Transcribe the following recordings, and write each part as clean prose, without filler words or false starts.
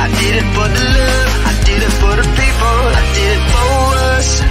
I did it for the love, I did it for the people, I did it for us.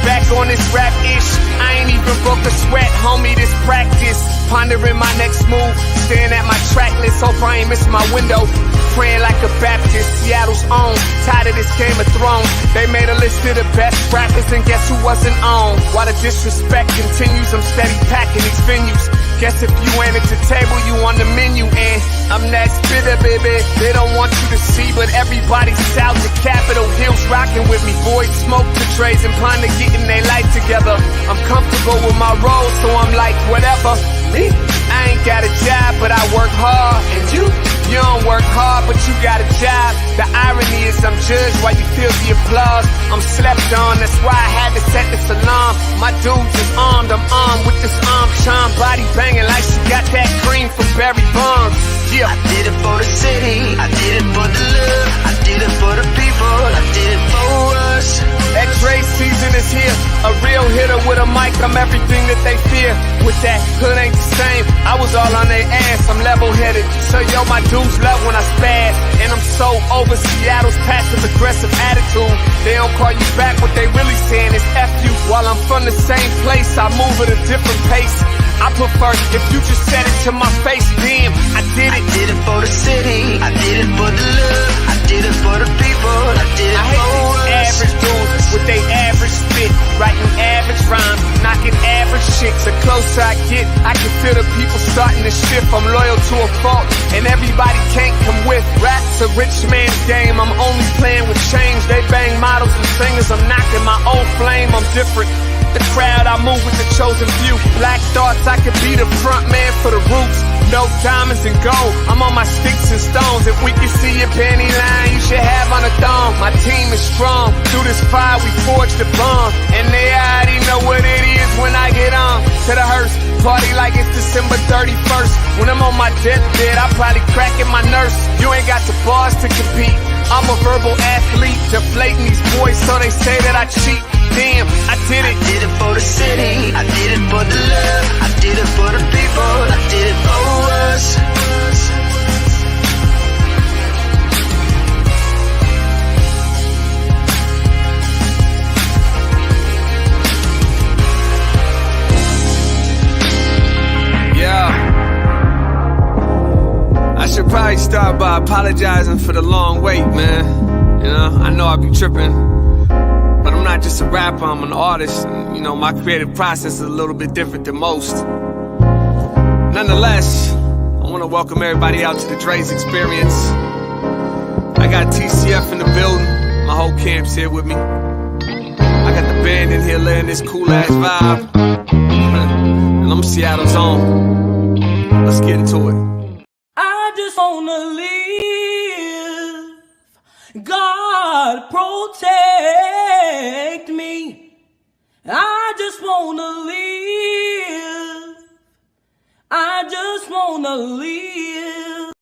Back on this rap ish, I ain't even broke a sweat, homie, this practice. Pondering my next move, staring at my track list, hope I ain't miss my window. Praying like a Baptist, Seattle's own. Tired of this Game of Thrones. They made a list of the best rappers, and guess who wasn't on? While the disrespect continues, I'm steady packing these venues. Guess if you ain't at the table, you on the menu. And I'm that spitter, baby. They don't want you to see, but everybody's south of Capitol Hill's rocking with me. Boys smoke the Draze and plan to getting their life together. I'm comfortable with my role, so I'm like, whatever. Me? I ain't got a job, but I work hard. And you don't work hard, but you got a job. The irony is I'm judged while you feel the applause. I'm slept on, that's why I had to set this alarm. My dudes is armed, I'm armed with this arm charm. Body banging like she got that cream from Barry Bonds. Yeah. I did it for the city, I did it for the love, I did it for the people, I did it for us. That Draze season is here, a real hitter with a mic, I'm everything that they fear. With that hood ain't the same, I was all on their ass, I'm level-headed. So yo, my dudes love when I spaz, and I'm so over Seattle's passive-aggressive attitude. They don't call you back, what they really saying is F you. While I'm from the same place, I move at a different pace. I prefer if you just said it to my face, damn, I did it. I did it for the city, I did it for the love, I did it for the people, I did it for us. Average dudes with they average spit, writing average rhymes, knocking average chicks. The closer I get, I can feel the people starting to shift. I'm loyal to a fault, and everybody can't come with. Rap's a rich man's game, I'm only playing with change. They bang models and singers, I'm knocking my own flame, I'm different. The crowd, I move with the chosen few. Black thoughts, I could be the front man for the roots. No diamonds and gold, I'm on my sticks and stones. If we can see your panty line, you should have on a thong. My team is strong, through this fire we forged a bond. And they already know what it is when I get on to the hearse. Party like it's December 31st. When I'm on my deathbed, I probably cracking my nurse. You ain't got the bars to compete. I'm a verbal athlete, deflating these boys so they say that I cheat. Damn, I did it. I did it for the city, I did it for the love, I did it for the people, I did it for us. Yeah. I should probably start by apologizing for the long wait, man. You know, I know I be tripping. But I'm not just a rapper, I'm an artist. And, you know, my creative process is a little bit different than most. Nonetheless, I want to welcome everybody out to the Draze experience. I got TCF in the building. My whole camp's here with me. I got the band in here laying this cool-ass vibe. And I'm Seattle's own. Let's get into it. I just wanna live. God protect me. I just wanna live. I just wanna live.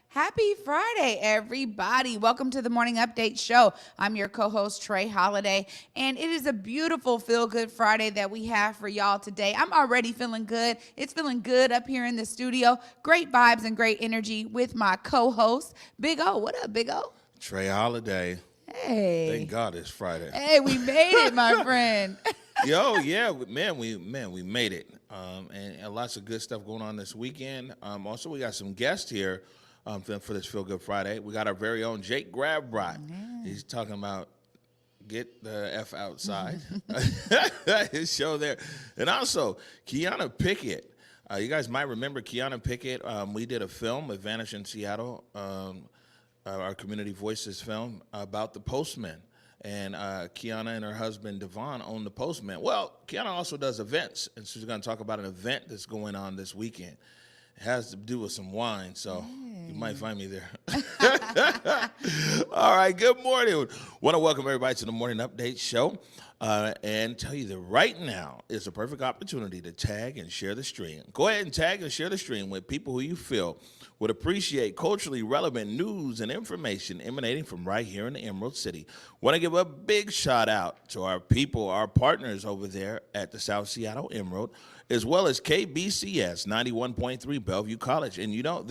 Happy Friday, everybody. Welcome to the Morning Update Show. I'm your co-host, Trey Holiday, and it is a beautiful feel-good Friday that we have for y'all today. I'm already feeling good. It's feeling good up here in the studio. Great vibes and great energy with my co-host, Big O. What up, Big O? Trey Holiday. Hey. Thank God it's Friday. Hey, we made it, my friend. Yo, yeah, man, we made it. And lots of good stuff going on this weekend. Also, we got some guests here for this Feel Good Friday. We got our very own Jake Grabrot. He's talking about get the F outside. His show there. And also, Keanna Pickett. You guys might remember Keanna Pickett. We did a film with Vanish in Seattle, our Community Voices film about the postman. And Keanna and her husband, Devon, own the Postman. Well, Keanna also does events, and she's going to talk about an event that's going on this weekend. It has to do with some wine, so you might find me there. All right, good morning. Want to welcome everybody to the Morning Update Show and tell you that right now is a perfect opportunity to tag and share the stream. Go ahead and tag and share the stream with people who you feel would appreciate culturally relevant news and information emanating from right here in the Emerald City. Want to give a big shout out to our people, our partners over there at the South Seattle Emerald, as well as KBCS 91.3 Bellevue College. And you know,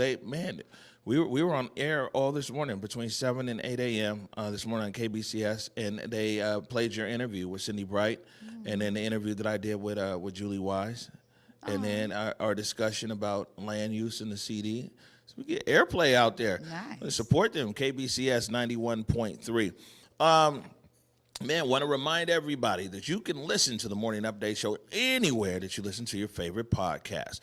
we were on air all this morning between 7 and 8 a.m. This morning on KBCS, and they played your interview with Cindy Bright, and then the interview that I did with Julie Wise, and then our discussion about land use in the CD. So we get airplay out there. Nice. Support them, KBCS 91.3. Man, want to remind everybody that you can listen to the Morning Update Show anywhere that you listen to your favorite podcast.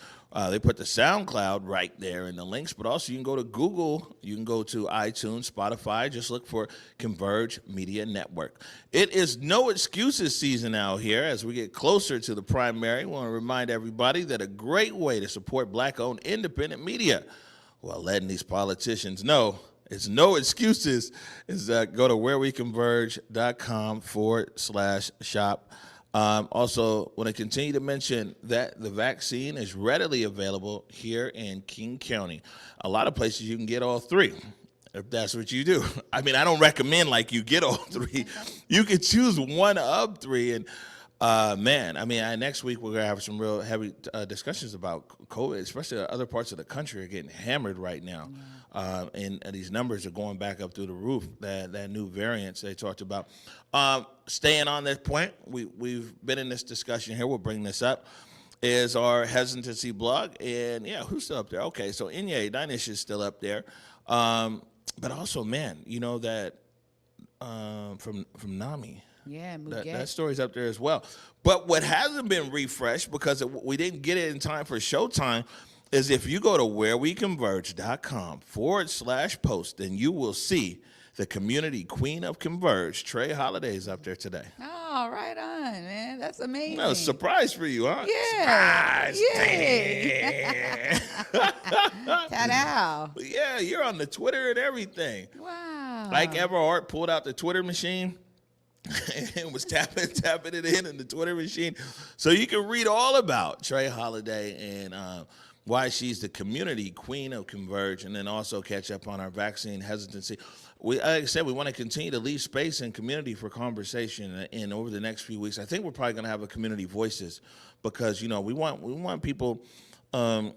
They put the SoundCloud right there in the links, but also you can go to Google, you can go to iTunes, Spotify, just look for Converge Media Network. It is no excuses season out here as we get closer to the primary. I want to remind everybody that a great way to support Black-owned independent media, while letting these politicians know it's no excuses, is go to whereweconverge.com/shop. Also, want to continue to mention that the vaccine is readily available here in King County. A lot of places you can get all three, if that's what you do. I mean, I don't recommend like you get all three. You can choose one of three. And man, I mean, next week we're going to have some real heavy discussions about COVID, especially other parts of the country are getting hammered right now. And these numbers are going back up through the roof, that new variants they talked about. Staying on this point, we've been in this discussion here. We'll bring this up, is our hesitancy blog. And, yeah, who's still up there? Okay, so Inye, Dinish is still up there. But also, man, you know that from Nami. Yeah, that story's up there as well. But what hasn't been refreshed, because we didn't get it in time for Showtime, is if you go to whereweconverge.com/post, then you will see the community queen of Converge, Trey Holiday's up there today. Oh, right on, man. That's amazing. No, surprise for you, huh? Yeah. Surprise. Yeah. Ta-da. Yeah, you're on the Twitter and everything. Wow. Like Everhart pulled out the Twitter machine and was tapping it in the Twitter machine. So you can read all about Trey Holiday and why she's the community queen of Converge, and then also catch up on our vaccine hesitancy. Like I said, we want to continue to leave space and community for conversation. And over the next few weeks, I think we're probably going to have a community voices, because, you know, we want people to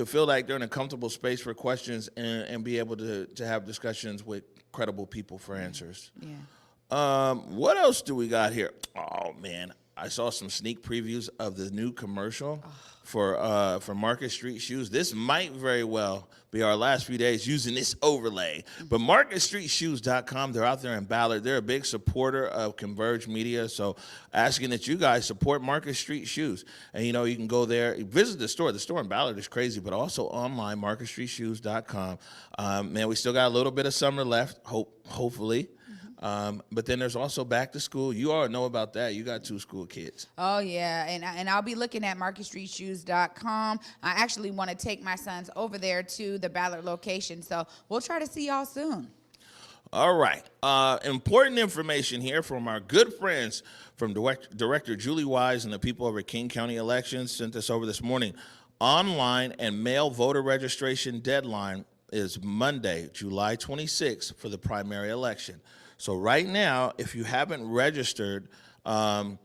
feel like they're in a comfortable space for questions and be able to have discussions with credible people for answers. Yeah. What else do we got here? Oh, man. I saw some sneak previews of the new commercial for Market Street Shoes. This might very well be our last few days using this overlay. But MarketStreetShoes.com, they're out there in Ballard. They're a big supporter of Converge Media, so asking that you guys support Market Street Shoes. And, you know, you can go there, visit the store. The store in Ballard is crazy, but also online, MarketStreetShoes.com. Man, we still got a little bit of summer left, hopefully. But then there's also back to school. You all know about that. You got 2 school kids. Oh, yeah. And I'll be looking at MarketStreetShoes.com. I actually want to take my sons over there to the Ballard location. So we'll try to see y'all soon. All right. Important information here from our good friends from Director Julie Wise and the people over at King County Elections sent this over this morning. Online and mail voter registration deadline is Monday, July 26th for the primary election. So right now, if you haven't registered and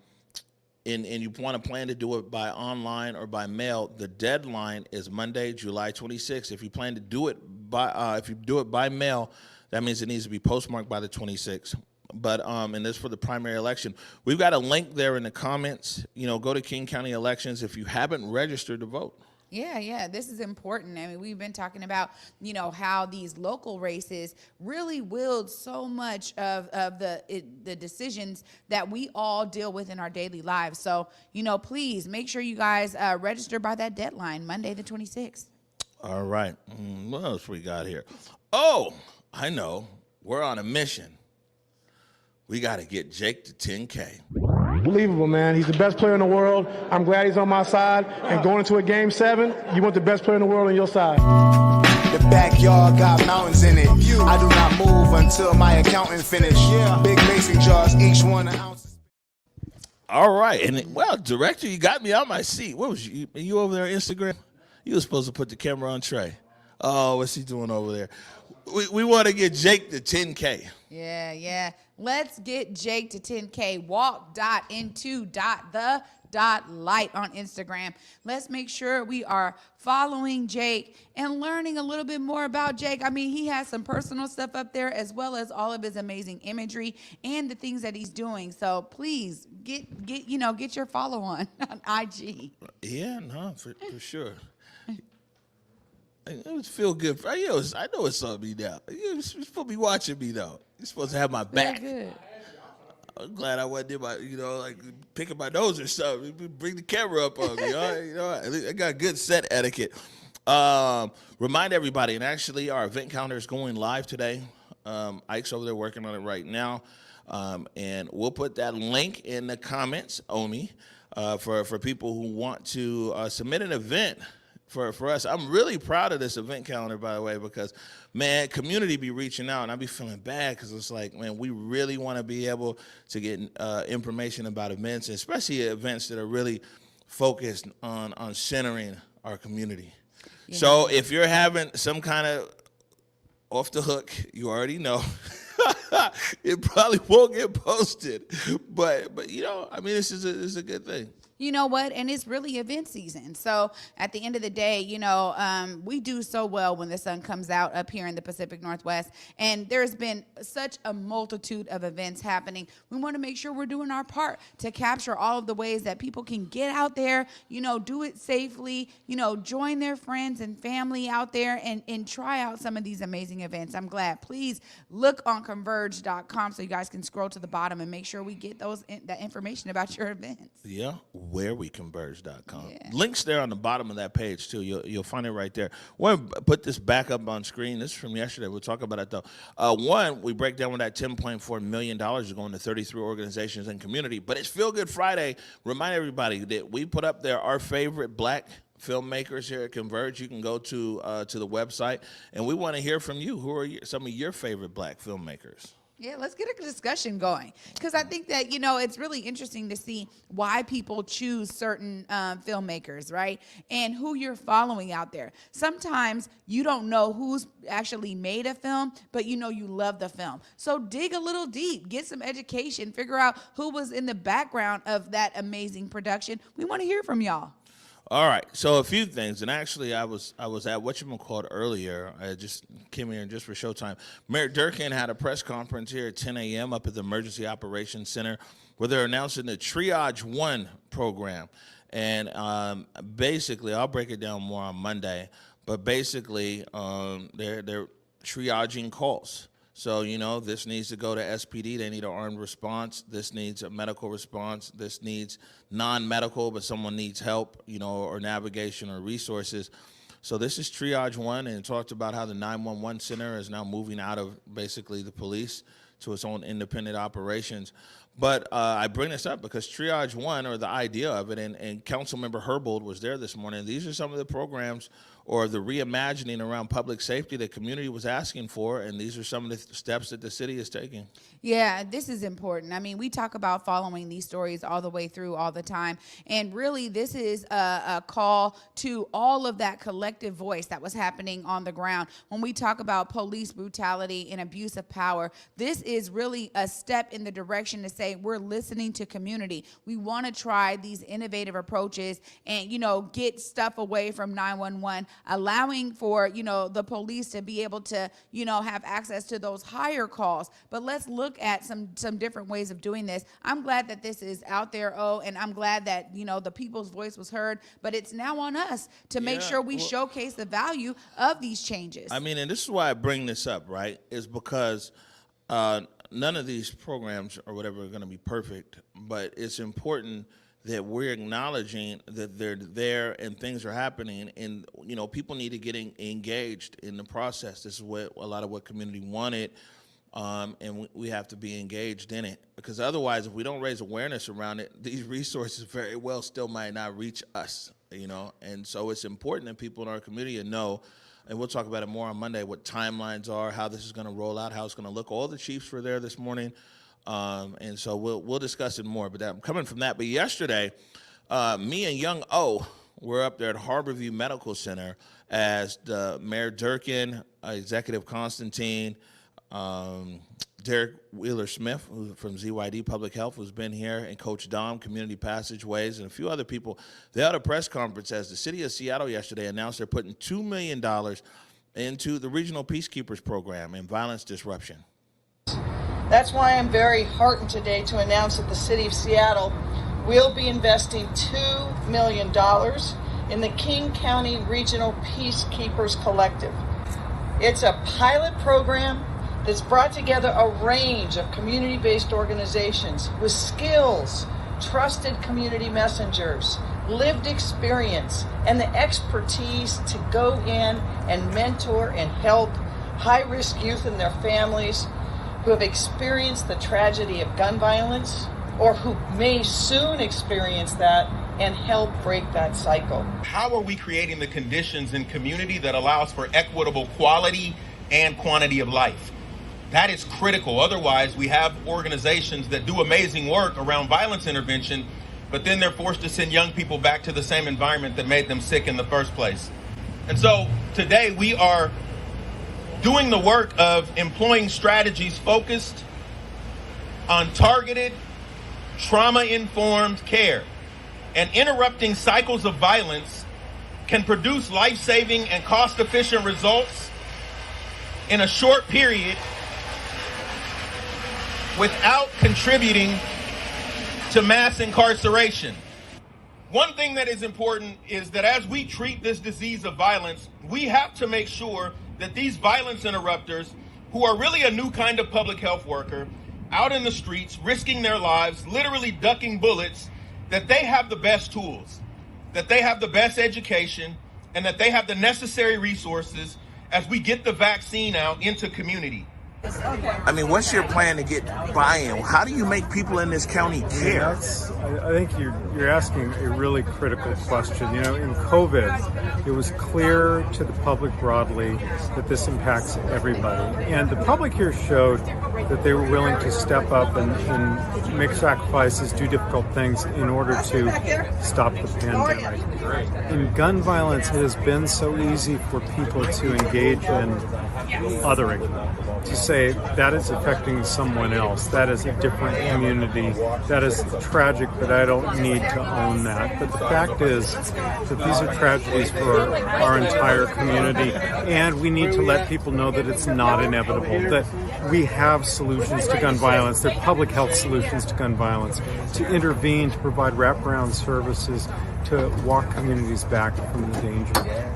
you want to plan to do it by online or by mail, the deadline is Monday, July 26th. If you plan to do it by mail, that means it needs to be postmarked by the 26th. But and this for the primary election. We've got a link there in the comments. You know, go to King County Elections if you haven't registered to vote. Yeah, this is important. I mean, we've been talking about, you know, how these local races really wield so much of the decisions that we all deal with in our daily lives. So, you know, please make sure you guys register by that deadline, Monday the 26th. All right. What else we got here? Oh, I know. We're on a mission. We got to get Jake to 10K. Unbelievable, man. He's the best player in the world. I'm glad he's on my side. And going into a game 7, you want the best player in the world on your side. The backyard got mountains in it. I do not move until my accountant finish. Big mason jars, each one an ounce. All right. And, well, Director, you got me out my seat. What was you over there on Instagram? You were supposed to put the camera on Trey. Oh, what's he doing over there? We want to get Jake to 10K. Yeah. Let's get Jake to 10K. Walk.into.the Light on Instagram. Let's make sure we are following Jake and learning a little bit more about Jake. I mean, he has some personal stuff up there as well as all of his amazing imagery and the things that he's doing. So please get your follow on IG. Yeah, no, for sure. It was feel good. I know it's on me now. You're supposed to be watching me though. You're supposed to have my back. Very good. I'm glad I wasn't in my, like picking my nose or something. Bring the camera up on me. I got good set etiquette. Remind everybody, and actually our event calendar is going live today. Ike's over there working on it right now. And we'll put that link in the comments, Omi, for people who want to submit an event for us. I'm really proud of this event calendar, by the way, because, man, community be reaching out, and I be feeling bad because it's like, man, we really want to be able to get information about events, especially events that are really focused on centering our community. Yeah. So if you're having some kind of off the hook, you already know. It probably won't get posted, but I mean, this is a good thing. You know what? And it's really event season. So at the end of the day, we do so well when the sun comes out up here in the Pacific Northwest. And there's been such a multitude of events happening. We want to make sure we're doing our part to capture all of the ways that people can get out there, do it safely, join their friends and family out there and try out some of these amazing events. I'm glad. Please look on converge.com so you guys can scroll to the bottom and make sure we get that information about your events. Yeah. whereweconverge.com. Yeah. Links there on the bottom of that page, too. You'll find it right there. Want to put this back up on screen. This is from yesterday. We'll talk about it, though. One, we break down where that $10.4 million is going to 33 organizations and community. But it's Feel Good Friday. Remind everybody that we put up there our favorite black filmmakers here at Converge. You can go to the website, and we want to hear from you. Who are some of your favorite black filmmakers? Yeah, let's get a discussion going, because I think that, it's really interesting to see why people choose certain filmmakers, right? And who you're following out there. Sometimes you don't know who's actually made a film, but you love the film. So dig a little deep, get some education, figure out who was in the background of that amazing production. We want to hear from y'all. All right, so a few things, and actually I was at whatchamacallit earlier. I just came here just for showtime. Mayor Durkin had a press conference here at 10 a.m. up at the Emergency Operations Center where they're announcing the Triage 1 program. And basically, I'll break it down more on Monday, but basically they're triaging calls. So, this needs to go to SPD. They need an armed response. This needs a medical response. This needs non-medical, but someone needs help, or navigation or resources. So this is Triage 1, and it talked about how the 911 center is now moving out of basically the police to its own independent operations. But I bring this up because Triage 1, or the idea of it, and Councilmember Herbold was there this morning. These are some of the programs or the reimagining around public safety that community was asking for, and these are some of the steps that the city is taking. Yeah, this is important. I mean, we talk about following these stories all the way through all the time, and really this is a call to all of that collective voice that was happening on the ground. When we talk about police brutality and abuse of power, this is really a step in the direction to say we're listening to community. We want to try these innovative approaches and, get stuff away from 911, allowing for, the police to be able to, have access to those higher calls. But let's look at some different ways of doing this. I'm glad that this is out there, and I'm glad that, the people's voice was heard, but it's now on us to make sure we showcase the value of these changes. I mean, and this is why I bring this up, right, is because none of these programs or whatever are going to be perfect, but it's important that we're acknowledging that they're there and things are happening, and people need to get engaged in the process. This is what a lot of what community wanted, and we have to be engaged in it, because otherwise, if we don't raise awareness around it, these resources very well still might not reach us. And so it's important that people in our community know. And we'll talk about it more on Monday, what timelines are, how this is going to roll out, how it's going to look. All the chiefs were there this morning, and so we'll discuss it more. But coming from that, but yesterday, me and Young O were up there at Harborview Medical Center as the Mayor Durkin, Executive Constantine, Derek Wheeler-Smith, who's from ZYD Public Health, who's been here, and Coach Dom, Community Passageways, and a few other people. They had a press conference as the city of Seattle yesterday announced they're putting $2 million into the Regional Peacekeepers Program and violence disruption. That's why I'm very heartened today to announce that the City of Seattle will be investing $2 million in the King County Regional Peacekeepers Collective. It's a pilot program that's brought together a range of community-based organizations with skills, trusted community messengers, lived experience, and the expertise to go in and mentor and help high-risk youth and their families who have experienced the tragedy of gun violence or who may soon experience that, and help break that cycle. How are we creating the conditions in community that allows for equitable quality and quantity of life? That is critical. Otherwise, we have organizations that do amazing work around violence intervention, but then they're forced to send young people back to the same environment that made them sick in the first place. And so today we are doing the work of employing strategies focused on targeted, trauma-informed care. And interrupting cycles of violence can produce life-saving and cost-efficient results in a short period without contributing to mass incarceration. One thing that is important is that as we treat this disease of violence, we have to make sure that these violence interrupters, who are really a new kind of public health worker, out in the streets, risking their lives, literally ducking bullets, that they have the best tools, that they have the best education, and that they have the necessary resources as we get the vaccine out into community. I mean, what's your plan to get buy-in? How do you make people in this county care? I think you're asking a really critical question. You know, in COVID, it was clear to the public broadly that this impacts everybody. And the public here showed that they were willing to step up and make sacrifices, do difficult things in order to stop the pandemic. In gun violence, it has been so easy for people to engage in othering, to say that is affecting someone else, that is a different community, that is tragic, but I don't need to own that. But the fact is that these are tragedies for our entire community, and we need to let people know that it's not inevitable, that we have solutions to gun violence, there are public health solutions to gun violence, to intervene, to provide wraparound services, to walk communities back from the danger.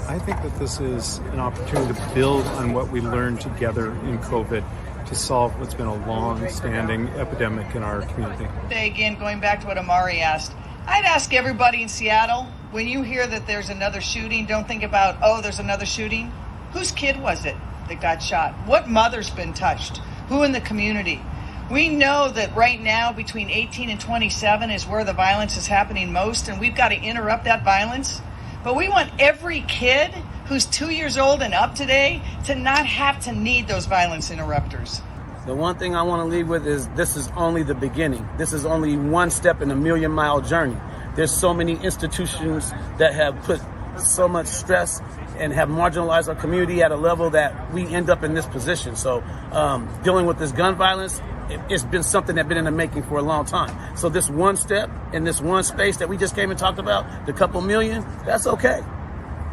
I think that this is an opportunity to build on what we learned together in COVID to solve what's been a long-standing epidemic in our community. Again, going back to what Amari asked, I'd ask everybody in Seattle, when you hear that there's another shooting, don't think about, oh, there's another shooting. Whose kid was it that got shot? What mother's been touched? Who in the community? We know that right now between 18 and 27 is where the violence is happening most, and we've got to interrupt that violence. But we want every kid who's 2 years old and up today to not have to need those violence interrupters. The one thing I want to leave with is this is only the beginning. This is only one step in a million-mile journey. There's so many institutions that have put so much stress and have marginalized our community at a level that we end up in this position. So dealing with this gun violence, it's been something that's been in the making for a long time. So this one step in this one space that we just came and talked about, the couple million, that's okay.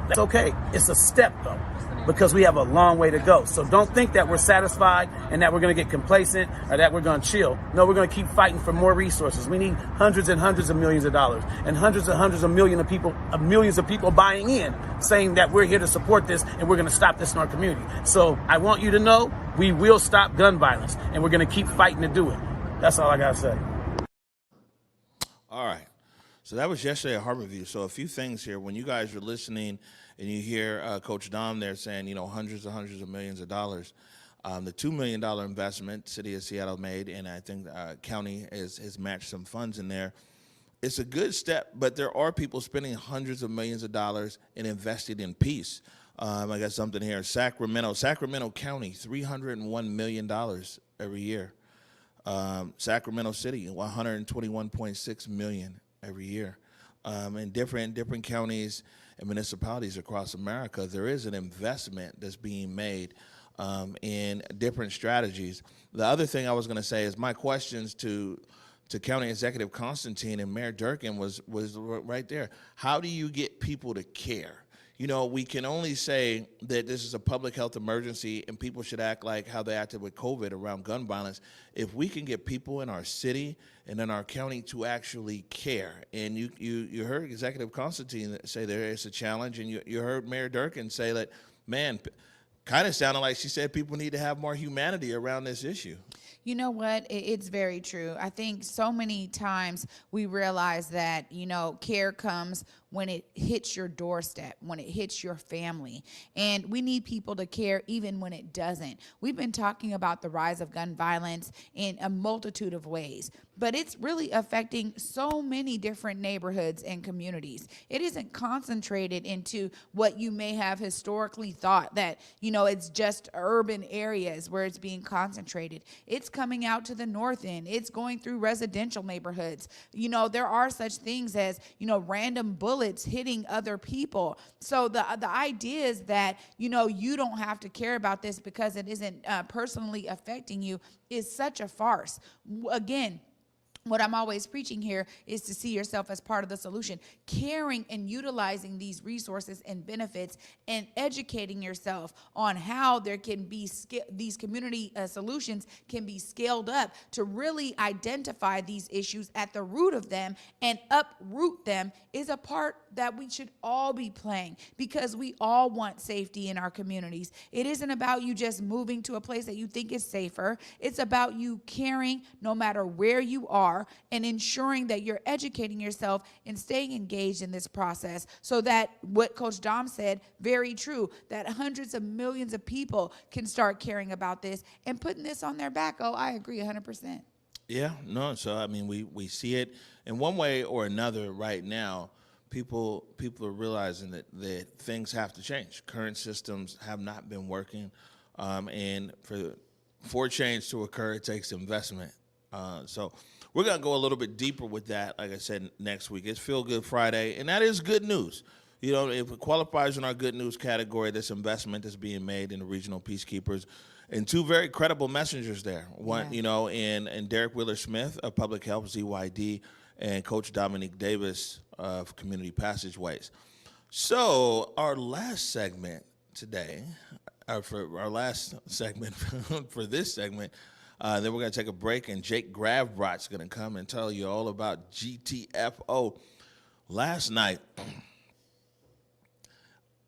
That's okay. It's a step though, because we have a long way to go. So don't think that we're satisfied and that we're going to get complacent or that we're going to chill. No, we're going to keep fighting for more resources. We need hundreds and hundreds of millions of dollars and hundreds of millions of people buying in, saying that we're here to support this and we're going to stop this in our community. So I want you to know we will stop gun violence and we're going to keep fighting to do it. That's all I got to say. All right. So that was yesterday at Harborview. So a few things here. When you guys are listening and you hear Coach Dom there saying, you know, hundreds of millions of dollars, the $2 million investment City of Seattle made, and I think county has matched some funds in there. It's a good step, but there are people spending hundreds of millions of dollars and investing in peace. I got something here. Sacramento County, $301 million every year. Sacramento City, $121.6 million every year. In different counties and municipalities across America, there is an investment that's being made in different strategies. The other thing I was going to say is my questions to County Executive Constantine and Mayor Durkin was right there. How do you get people to care? You know, we can only say that this is a public health emergency and people should act like how they acted with COVID around gun violence. If we can get people in our city and in our county to actually care, and you heard Executive Constantine say there is a challenge, and you heard Mayor Durkin say that, man, kind of sounded like she said people need to have more humanity around this issue. You know what? It's very true. I think so many times we realize that, you know, care comes when it hits your doorstep, when it hits your family. And we need people to care even when it doesn't. We've been talking about the rise of gun violence in a multitude of ways, but it's really affecting so many different neighborhoods and communities. It isn't concentrated into what you may have historically thought that, you know, it's just urban areas where it's being concentrated. It's coming out to the north end. It's going through residential neighborhoods. You know, there are such things as, you know, random bullets hitting other people. So the idea is that, you know, you don't have to care about this because it isn't personally affecting you is such a farce. Again, what I'm always preaching here is to see yourself as part of the solution, caring and utilizing these resources and benefits and educating yourself on how there can be these community solutions can be scaled up to really identify these issues at the root of them and uproot them is a part that we should all be playing because we all want safety in our communities. It isn't about you just moving to a place that you think is safer. It's about you caring no matter where you are and ensuring that you're educating yourself and staying engaged in this process so that what Coach Dom said, very true, that hundreds of millions of people can start caring about this and putting this on their back. Oh, I agree 100%. Yeah, no, so I mean, we see it in one way or another right now. People are realizing that things have to change. Current systems have not been working, and for change to occur, it takes investment. So we're going to go a little bit deeper with that, like I said, next week. It's Feel Good Friday, and that is good news. You know, if it qualifies in our good news category, this investment is being made in the regional peacekeepers and two very credible messengers there. One, you know, and Derek Wheeler-Smith of Public Health, ZYD, and Coach Dominique Davis of Community Passageways. So our last segment today, for our last segment for this segment, then we're going to take a break, and Jake Gravbrot's going to come and tell you all about GTFO. Last night,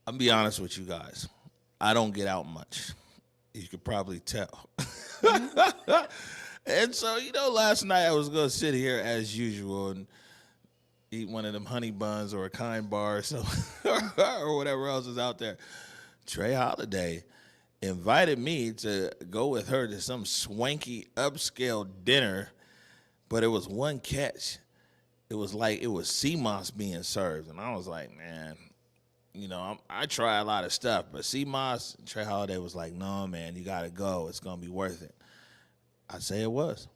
I'll be honest with you guys, I don't get out much. You could probably tell. And so, you know, last night I was going to sit here as usual and eat one of them honey buns or a Kind bar or whatever else is out there. Trey Holiday invited me to go with her to some swanky upscale dinner, but it was one catch. It was like it was Seamoss being served, and I was like, man, you know, I try a lot of stuff, but Seamoss, Trey Holiday was like, no, man, you got to go. It's going to be worth it. I say it was.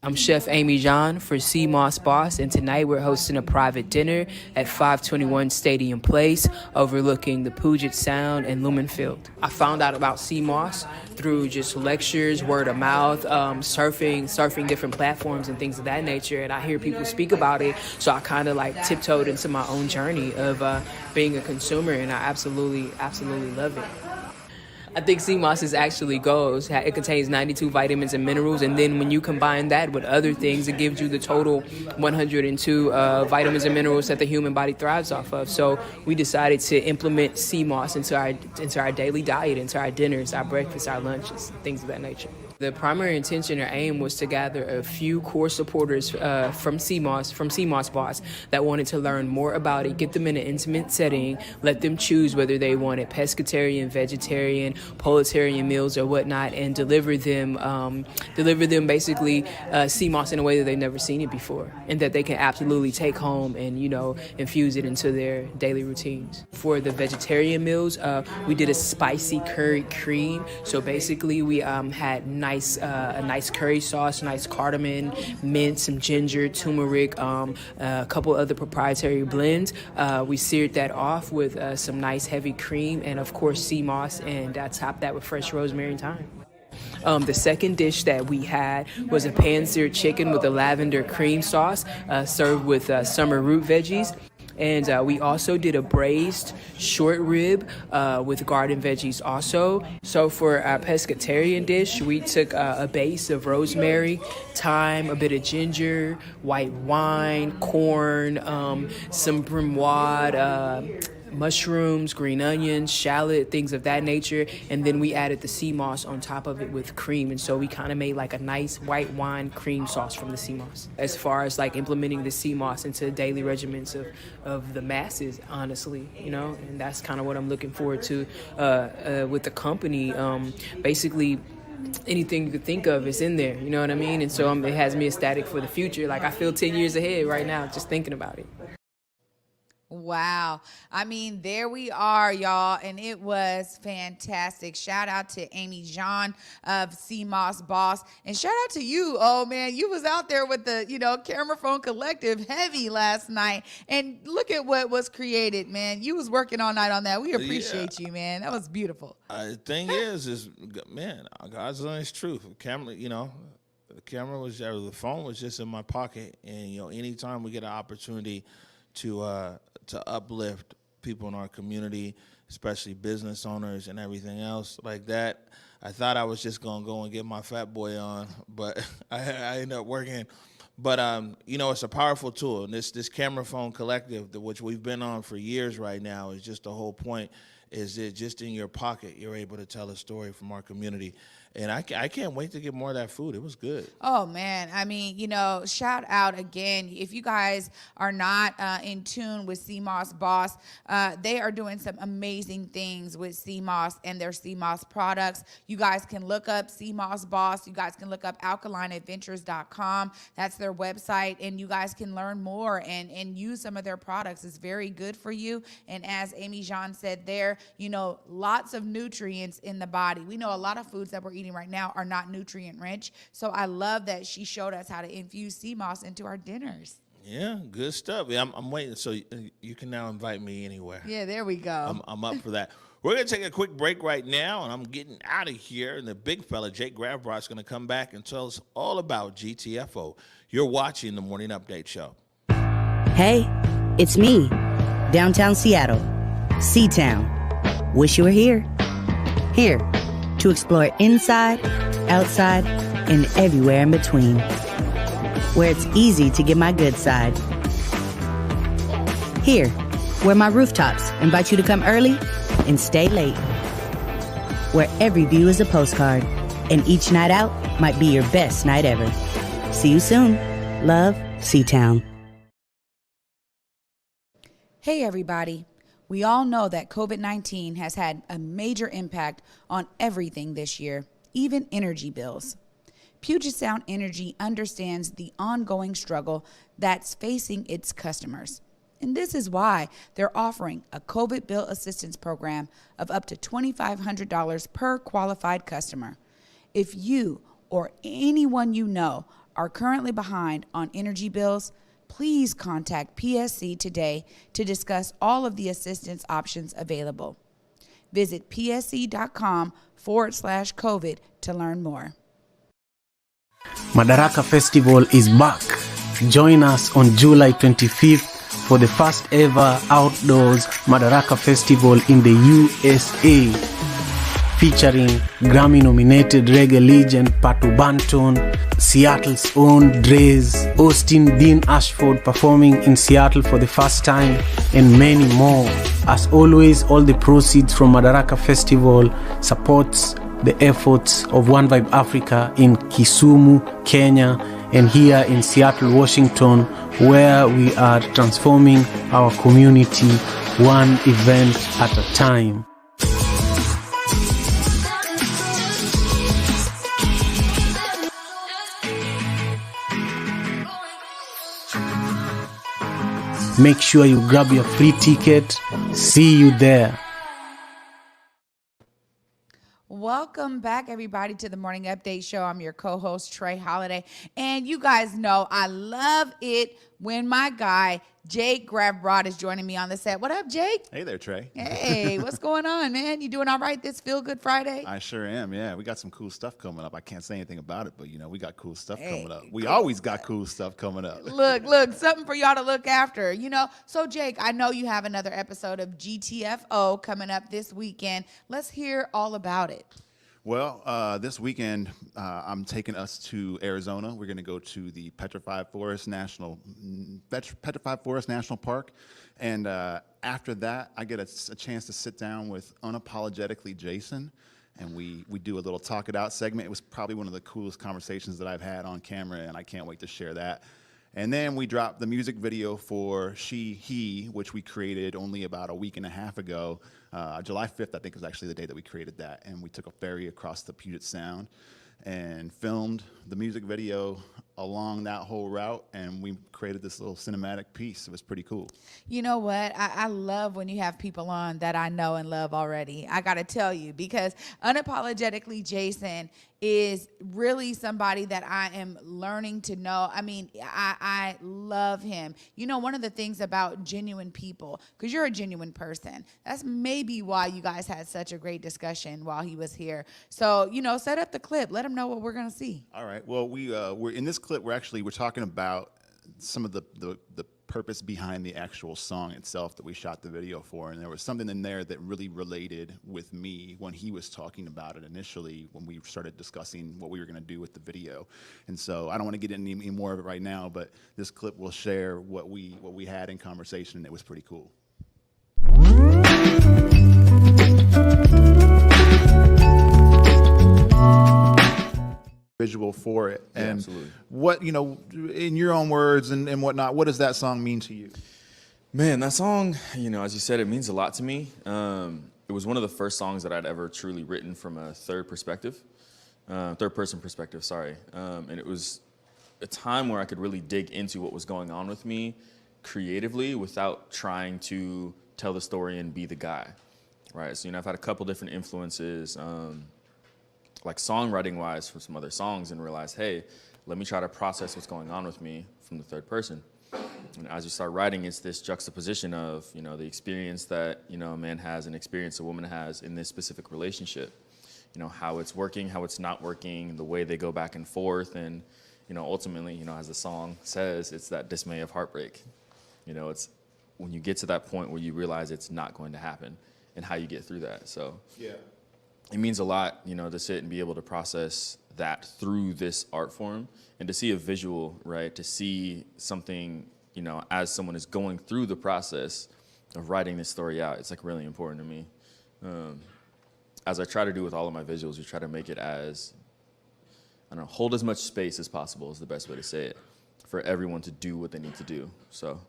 I'm Chef Amy John for Seamoss Boss, and tonight we're hosting a private dinner at 521 Stadium Place, overlooking the Puget Sound and Lumen Field. I found out about Seamoss through just lectures, word of mouth, surfing different platforms and things of that nature, and I hear people speak about it, so I kind of like tiptoed into my own journey of being a consumer, and I absolutely love it. I think Seamoss is actually goals. It contains 92 vitamins and minerals, and then when you combine that with other things, it gives you the total 102 vitamins and minerals that the human body thrives off of. So we decided to implement Seamoss into our daily diet, into our dinners, our breakfasts, our lunches, things of that nature. The primary intention or aim was to gather a few core supporters from Seamoss Boss that wanted to learn more about it, get them in an intimate setting, let them choose whether they wanted pescatarian, vegetarian, polartarian meals or whatnot, and deliver them basically Seamoss in a way that they've never seen it before, and that they can absolutely take home and, you know, infuse it into their daily routines. For the vegetarian meals, we did a spicy curry cream. So basically we had nice curry sauce, nice cardamom, mint, some ginger, turmeric, a couple other proprietary blends. We seared that off with some nice heavy cream and, of course, sea moss, and topped that with fresh rosemary and thyme. The second dish that we had was a pan-seared chicken with a lavender cream sauce, served with summer root veggies. And we also did a braised short rib with garden veggies also. So for our pescatarian dish, we took a base of rosemary, thyme, a bit of ginger, white wine, corn, some brimoise, mushrooms, green onions, shallot, things of that nature. And then we added the sea moss on top of it with cream. And so we kind of made like a nice white wine cream sauce from the sea moss. As far as like implementing the sea moss into daily regimens of the masses, honestly, you know, and that's kind of what I'm looking forward to with the company. Basically, anything you could think of is in there, you know what I mean? And so it has me ecstatic for the future. Like I feel 10 years ahead right now just thinking about it. Wow. I mean, there we are, y'all, and it was fantastic. Shout out to Amy Jean of Seamoss Boss, and shout out to you. Oh, man, you was out there with the, Camera Phone Collective heavy last night, and look at what was created, man. You was working all night on that. We appreciate you, man. That was beautiful. The thing is, man, God's honest truth. The camera was there, the phone was just in my pocket, and, anytime we get an opportunity to uplift people in our community, especially business owners and everything else like that. I thought I was just gonna go and get my fat boy on, but I ended up working. But it's a powerful tool, and this Camera Phone Collective, which we've been on for years right now, is just the whole point. Is that just in your pocket, you're able to tell a story from our community. And I can't wait to get more of that food. It was good. Oh, man. I mean, shout out again. If you guys are not in tune with Seamoss Boss, they are doing some amazing things with Seamoss and their Seamoss products. You guys can look up Seamoss Boss. You guys can look up alkalineadventures.com. That's their website. And you guys can learn more and use some of their products. It's very good for you. And as Amy Jean said there, lots of nutrients in the body. We know a lot of foods that we're eating right now are not nutrient rich. So I love that she showed us how to infuse sea moss into our dinners. Yeah, good stuff. Yeah, I'm waiting. So you can now invite me anywhere. Yeah, there we go. I'm up for that. We're going to take a quick break right now, and I'm getting out of here. And the big fella, Jake Gravbrock, is going to come back and tell us all about GTFO. You're watching the Morning Update Show. Hey, it's me, downtown Seattle, C-Town. Wish you were here. Here to explore inside, outside, and everywhere in between. Where it's easy to get my good side. Here, where my rooftops invite you to come early and stay late. Where every view is a postcard, and each night out might be your best night ever. See you soon. Love, C-Town. Hey, everybody. We all know that COVID-19 has had a major impact on everything this year, even energy bills. Puget Sound Energy understands the ongoing struggle that's facing its customers. And this is why they're offering a COVID bill assistance program of up to $2,500 per qualified customer. If you or anyone you know are currently behind on energy bills, please contact PSC today to discuss all of the assistance options available. Visit psc.com/COVID to learn more. Madaraka Festival is back. Join us on July 25th for the first ever outdoors Madaraka Festival in the USA. Featuring Grammy-nominated reggae legend Patu Banton, Seattle's own Draze, Austin Dean Ashford performing in Seattle for the first time, and many more. As always, all the proceeds from Madaraka Festival supports the efforts of One Vibe Africa in Kisumu, Kenya, and here in Seattle, Washington, where we are transforming our community one event at a time. Make sure you grab your free ticket. See you there. Welcome back, everybody, to the Morning Update Show. I'm your co-host, Trey Holiday. And you guys know I love it when my guy, Jake Grabrod, is joining me on the set. What up, Jake? Hey there, Trey. Hey, what's going on, man? You doing all right this Feel Good Friday? I sure am, yeah. We got some cool stuff coming up. I can't say anything about it, but, we got cool stuff coming up. We always got cool stuff coming up. Look, something for y'all to look after, So, Jake, I know you have another episode of GTFO coming up this weekend. Let's hear all about it. Well, this weekend, I'm taking us to Arizona. We're going to go to the Petrified Forest National Park. And after that, I get a chance to sit down with Unapologetically Jason. And we do a little Talk It Out segment. It was probably one of the coolest conversations that I've had on camera, and I can't wait to share that. And then we dropped the music video for She, He, which we created only about a week and a half ago. July 5th, I think, was actually the day that we created that. And we took a ferry across the Puget Sound and filmed the music video along that whole route, and we created this little cinematic piece. It was pretty cool. You know what? I love when you have people on that I know and love already. I got to tell you, because Unapologetically Jason is really somebody that I am learning to know. I mean, I love him. One of the things about genuine people, because you're a genuine person, that's maybe why you guys had such a great discussion while he was here. So, set up the clip. Let him know what we're going to see. All right. Well, we're in this clip. We're talking about some of the purpose behind the actual song itself that we shot the video for, and there was something in there that really related with me when he was talking about it initially when we started discussing what we were going to do with the video. And so I don't want to get into any more of it right now, but this clip will share what we had in conversation, and it was pretty cool. Visual for it, and absolutely. What in your own words and whatnot, what does that song mean to you? Man, that song, as you said, it means a lot to me. It was one of the first songs that I'd ever truly written from a third person perspective, sorry. And it was a time where I could really dig into what was going on with me creatively without trying to tell the story and be the guy, right? So I've had a couple different influences, like songwriting-wise from some other songs, and realized, hey, let me try to process what's going on with me from the third person. And as you start writing, it's this juxtaposition of, the experience that, a man has and experience a woman has in this specific relationship. How it's working, how it's not working, the way they go back and forth, and, ultimately, as the song says, it's that dismay of heartbreak. It's when you get to that point where you realize it's not going to happen and how you get through that. So yeah. It means a lot, to sit and be able to process that through this art form, and to see a visual, right? To see something, as someone is going through the process of writing this story out, it's like really important to me. As I try to do with all of my visuals, we try to make it as, hold as much space as possible is the best way to say it, for everyone to do what they need to do. So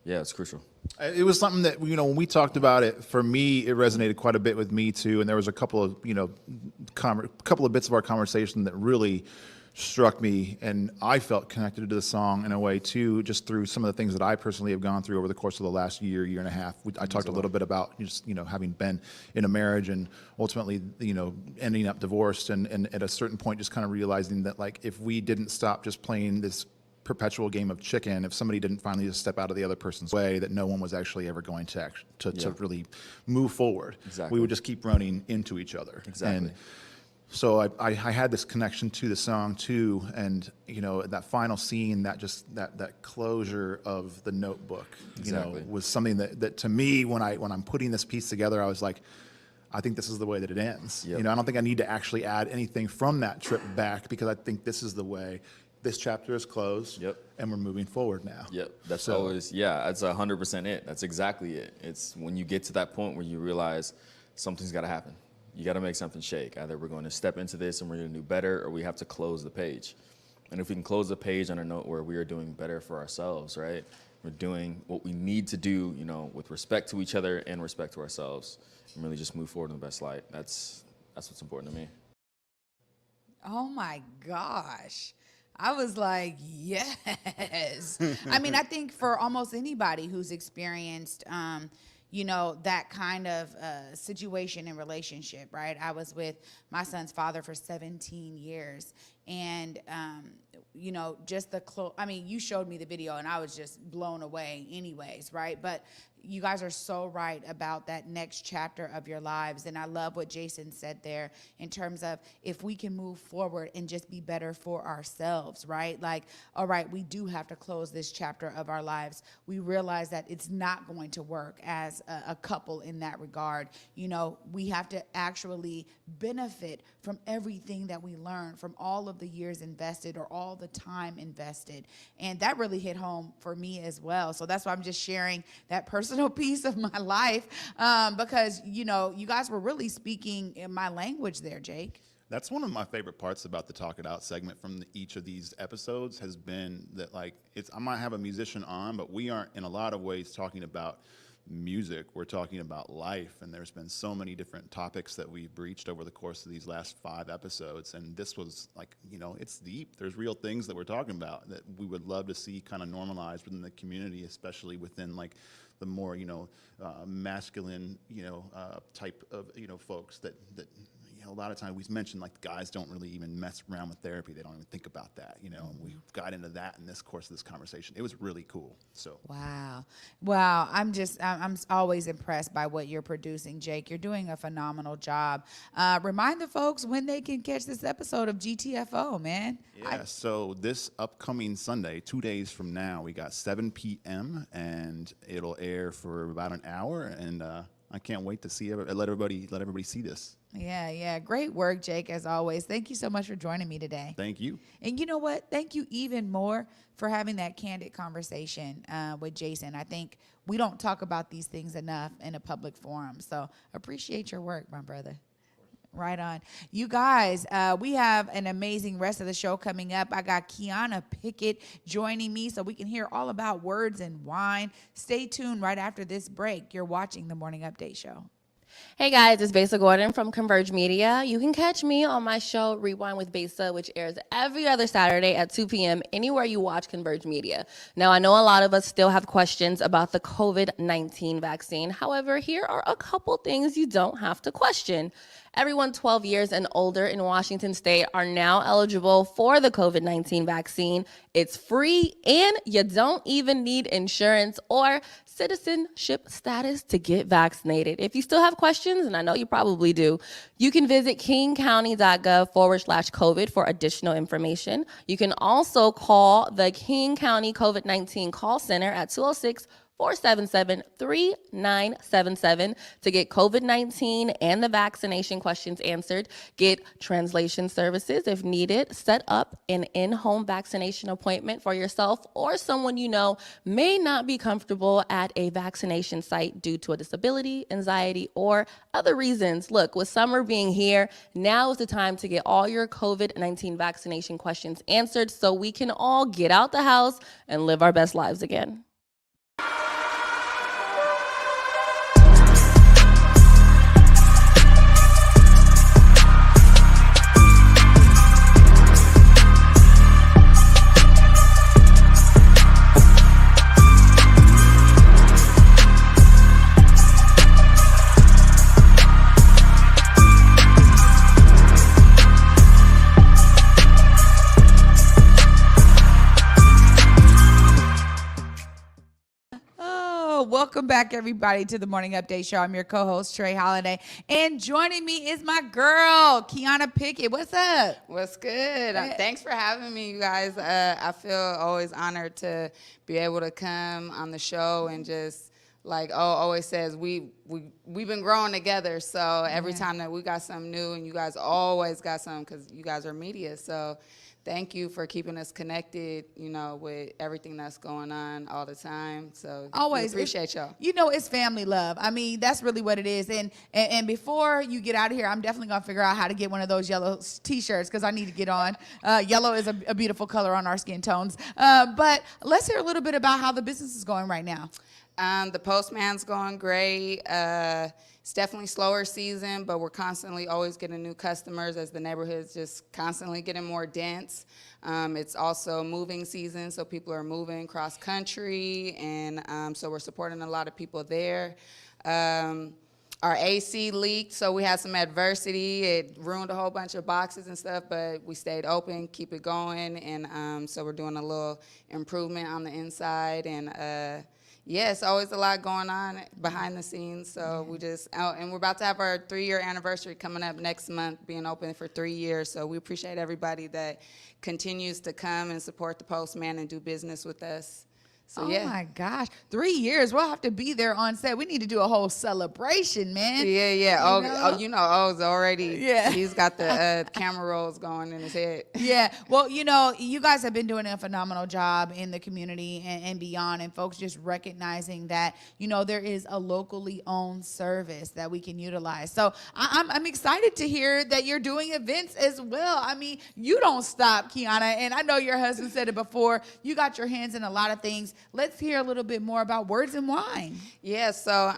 yeah, it's crucial. It was something that, when we talked about it, for me, it resonated quite a bit with me too. And there was a couple of, couple of bits of our conversation that really struck me, and I felt connected to the song in a way too, just through some of the things that I personally have gone through over the course of the last year and a half. I talked a little bit about just, having been in a marriage and ultimately, ending up divorced, and at a certain point just kind of realizing that, like, if we didn't stop just playing this perpetual game of chicken, if somebody didn't finally just step out of the other person's way, that no one was actually ever going to really move forward. Exactly. We would just keep running into each other. Exactly. And so I had this connection to the song too, and that final scene, that closure of the notebook, exactly. Was something that to me, when I'm putting this piece together, I was like, I think this is the way that it ends. Yep. I don't think I need to actually add anything from that trip back, because I think this is the way. This chapter is closed, yep. And we're moving forward now. Yep, that's always, that's 100% it. That's exactly it. It's when you get to that point where you realize something's got to happen. You got to make something shake. Either we're going to step into this and we're going to do better, or we have to close the page. And if we can close the page on a note where we are doing better for ourselves, right? We're doing what we need to do, with respect to each other and respect to ourselves, and really just move forward in the best light. That's what's important to me. Oh my gosh. I was like, yes. I mean, I think for almost anybody who's experienced, that kind of situation and relationship, right? I was with my son's father for 17 years. And, just you showed me the video and I was just blown away anyways, right? But you guys are so right about that next chapter of your lives. And I love what Jason said there in terms of if we can move forward and just be better for ourselves, right? Like, all right, we do have to close this chapter of our lives. We realize that it's not going to work as a couple in that regard. We have to actually benefit from everything that we learn, from all of the years invested or all the time invested. And that really hit home for me as well. So that's why I'm just sharing that personal piece of my life, because, you guys were really speaking in my language there, Jake. That's one of my favorite parts about the Talk It Out segment from each of these episodes has been that, I might have a musician on, but we aren't in a lot of ways talking about music. We're talking about life, and there's been so many different topics that we've breached over the course of these last 5 episodes, and this was it's deep. There's real things that we're talking about that we would love to see kind of normalized within the community, especially within the more masculine type of folks that a lot of times we mentioned guys don't really even mess around with therapy. They don't even think about that, and we got into that in this course of this conversation. It was really cool. So wow, I'm always impressed by what you're producing, Jake. You're doing a phenomenal job. Remind the folks when they can catch this episode of GTFO, man. Yeah, so this upcoming Sunday, 2 days from now, we got 7 p.m. and it'll air for about an hour, and I can't wait to let everybody see this. Yeah. Great work, Jake, as always. Thank you so much for joining me today. Thank you. And you know what? Thank you even more for having that candid conversation with Jason. I think we don't talk about these things enough in a public forum. So appreciate your work, my brother. Right on. You guys, we have an amazing rest of the show coming up. I got Keanna Pickett joining me so we can hear all about words and wine. Stay tuned right after this break. You're watching the Morning Update Show. Hey guys, it's Besa Gordon from Converge Media. You can catch me on my show Rewind with Besa, which airs every other Saturday at 2 p.m. anywhere you watch Converge Media. Now, I know a lot of us still have questions about the COVID-19 vaccine. However, here are a couple things you don't have to question. Everyone 12 years and older in Washington State are now eligible for the COVID-19 vaccine. It's free, and you don't even need insurance or citizenship status to get vaccinated. If you still have questions, and I know you probably do, you can visit kingcounty.gov/COVID for additional information. You can also call the King County COVID-19 call center at 206-477-3977 to get COVID-19 and the vaccination questions answered, get translation services if needed, set up an in-home vaccination appointment for yourself or someone you know may not be comfortable at a vaccination site due to a disability, anxiety, or other reasons. Look, with summer being here, now is the time to get all your COVID-19 vaccination questions answered so we can all get out the house and live our best lives again. Welcome back, everybody, to the Morning Update Show. I'm your co-host, Trey Holiday, and joining me is my girl, Keanna Pickett. What's up? What's good? Thanks for having me, you guys. I feel always honored to be able to come on the show and just, like always says, we've been growing together. So every time that we got something new, and you guys always got something because you guys are media. So thank you for keeping us connected, with everything that's going on all the time. So always appreciate y'all. It's family love. I mean, that's really what it is. And before you get out of here, I'm definitely going to figure out how to get one of those yellow T-shirts because I need to get on. Yellow is a beautiful color on our skin tones. But let's hear a little bit about how the business is going right now. The Postman's going great. It's definitely slower season, but we're constantly always getting new customers as the neighborhood's just constantly getting more dense. It's also moving season, so people are moving cross country, and so we're supporting a lot of people there. Our AC leaked, so we had some adversity. It ruined a whole bunch of boxes and stuff, but we stayed open, keep it going, and so we're doing a little improvement on the inside. And yeah, it's always a lot going on behind the scenes. So we just and we're about to have our 3-year anniversary coming up next month, being open for 3 years. So we appreciate everybody that continues to come and support the Postman and do business with us. So, oh my gosh, 3 years. We'll have to be there on set. We need to do a whole celebration, man. Yeah. O's already. Yeah. He's got the camera rolls going in his head. Yeah. Well, you guys have been doing a phenomenal job in the community and beyond, and folks just recognizing that, there is a locally owned service that we can utilize. So I'm excited to hear that you're doing events as well. I mean, you don't stop, Keanna, and I know your husband said it before. You got your hands in a lot of things. Let's hear a little bit more about Words and Wine. Yeah, so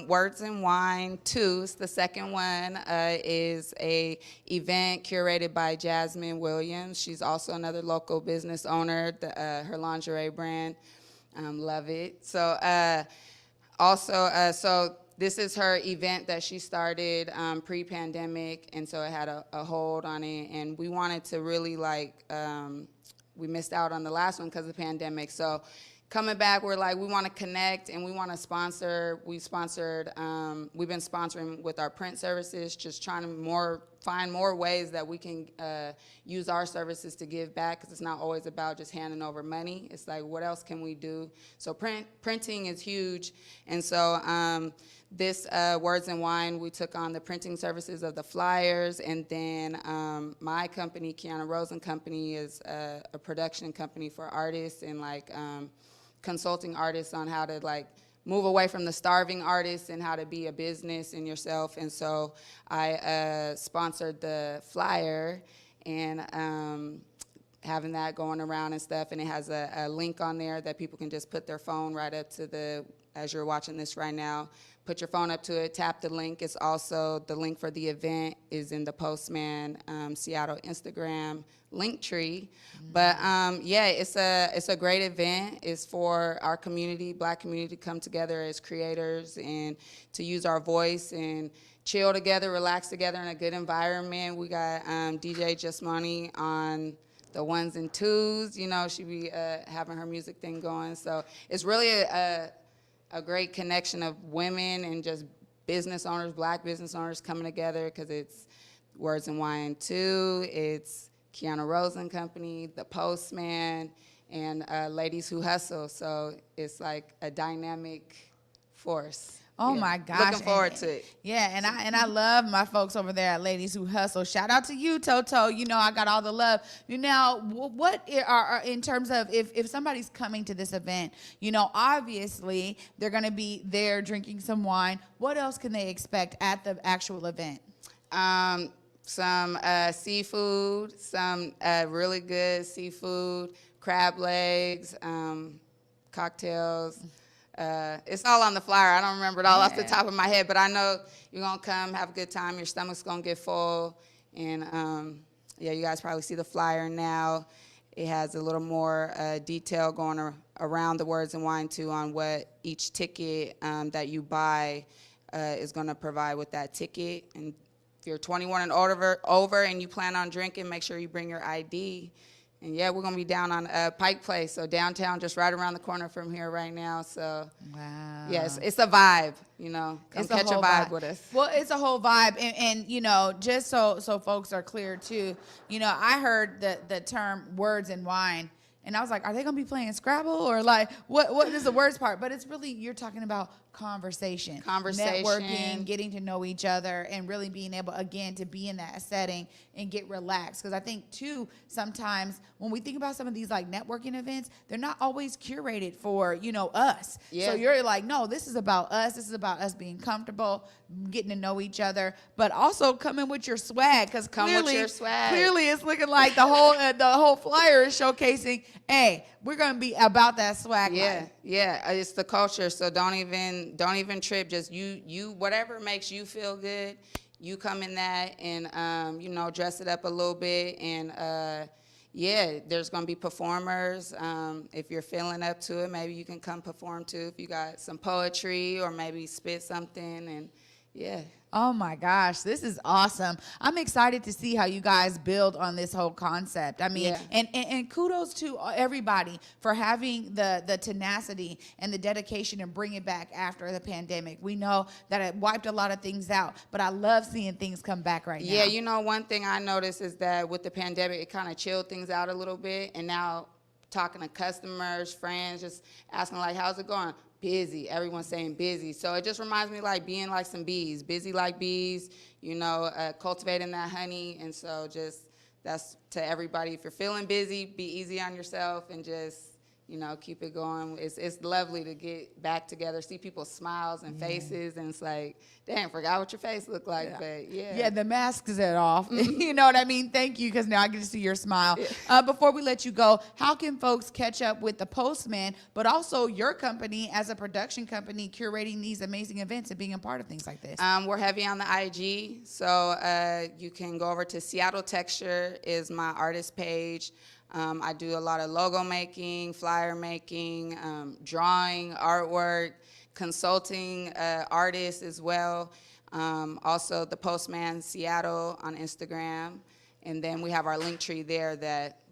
Words and Wine 2, the second one, is a event curated by Jasmine Williams. She's also another local business owner, her lingerie brand. Love it. So so this is her event that she started pre-pandemic, and so it had a hold on it, and we wanted to really we missed out on the last one because of the pandemic. So coming back, we're like, we want to connect and we want to sponsor. We've been sponsoring with our print services, just trying to find more ways that we can use our services to give back, because it's not always about just handing over money. It's like, what else can we do? So printing is huge. And so this Words and Wine, we took on the printing services of the flyers, and then my company, Keanna Rosen Company, is a production company for artists and consulting artists on how to move away from the starving artist and how to be a business in yourself. And so I sponsored the flyer and having that going around and stuff, and it has a link on there that people can just put their phone right up to as you're watching this right now, put your phone up to it, tap the link. It's also, the link for the event is in the Postman Seattle Instagram link tree. But yeah, it's a great event. It's for our community, Black community, to come together as creators and to use our voice and chill together, relax together in a good environment. We got DJ Just Money on the ones and twos. She be having her music thing going. So it's really a great connection of women and just business owners, Black business owners coming together, because it's Words and Wine 2, it's Keanna Rosen Company, The Postman, and Ladies Who Hustle. So it's like a dynamic force. Oh my gosh. Looking forward to it. Yeah, and I love my folks over there at Ladies Who Hustle. Shout out to you, Toto. I got all the love. Now, what are in terms of if somebody's coming to this event, obviously they're going to be there drinking some wine. What else can they expect at the actual event? Some seafood, some really good seafood, crab legs, cocktails. It's all on the flyer. I don't remember it all off the top of my head, but I know you're going to come, have a good time. Your stomach's going to get full. And, yeah, you guys probably see the flyer now. It has a little more detail going around the Words and Wine, too, on what each ticket that you buy is going to provide with that ticket. And if you're 21 and over and you plan on drinking, make sure you bring your ID. And yeah, we're gonna be down on Pike Place, so downtown, just right around the corner from here right now. So wow, yes, it's a vibe, Come catch a vibe with us. Well, it's a whole vibe, and just so folks are clear too. I heard the term Words and Wine, and I was like, are they gonna be playing Scrabble or what is the words part? But it's really, you're talking about conversation, networking, getting to know each other, and really being able, again, to be in that setting and get relaxed. Because I think, too, sometimes when we think about some of these networking events, they're not always curated for, us. Yeah. So you're like, no, this is about us. This is about us being comfortable, getting to know each other, but also coming with your swag. Because clearly it's looking like the whole flyer is showcasing, hey, we're gonna be about that swag. Yeah, it's the culture. So don't even trip. Just you whatever makes you feel good. You come in that and dress it up a little bit, and yeah, there's going to be performers. If you're feeling up to it, maybe you can come perform too. If you got some poetry or maybe spit something, and yeah. Oh my gosh, this is awesome. I'm excited to see how you guys build on this whole concept. I mean, and kudos to everybody for having the tenacity and the dedication and bring it back after the pandemic. We know that it wiped a lot of things out, but I love seeing things come back right now. Yeah, you know, one thing I noticed is that with the pandemic, it kind of chilled things out a little bit, and now talking to customers, friends, just asking like, how's it going? Busy. Everyone's saying busy. So it just reminds me like being like some bees, busy like bees, you know, cultivating that honey. And so just that's to everybody. If you're feeling busy, be easy on yourself and just, you know, keep it going. It's lovely to get back together, see people's smiles and faces, and it's like, damn, forgot what your face looked like, but yeah. Yeah, the mask is off. You know what I mean? Thank you, because now I get to see your smile. Before we let you go, how can folks catch up with the Postman, but also your company as a production company curating these amazing events and being a part of things like this? We're heavy on the IG, so you can go over to Seattle Texture is my artist page. I do a lot of logo making, flyer making, drawing, artwork, consulting artists as well. Also, the Postman Seattle on Instagram. And then we have our link tree there